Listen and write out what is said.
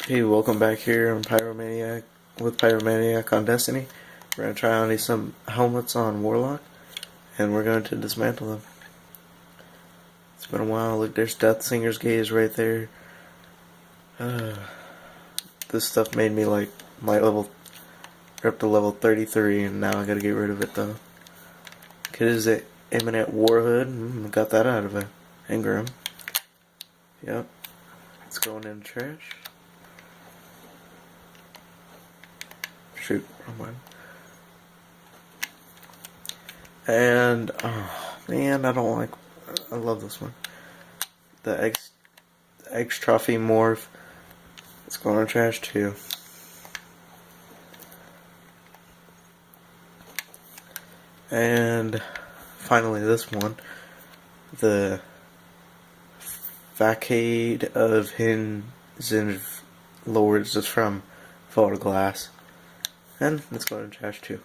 Hey, welcome back here on Pyromaniac on Destiny. We're gonna try on some helmets on Warlock, and we're going to dismantle them. It's been a while. Look, there's Death Singer's Gaze right there. This stuff made me like my level up to level 33, and now I gotta get rid of it though. Cause it Imminent Warhood, got that out of it. Ingram. Yep. It's going in the trash. Shoot, wrong one. And oh man, I love this one. The X Trophy Morph. It's going in trash too. And finally this one. The Facade of Hidden Lords is from Photoglass. And it's going in trash too.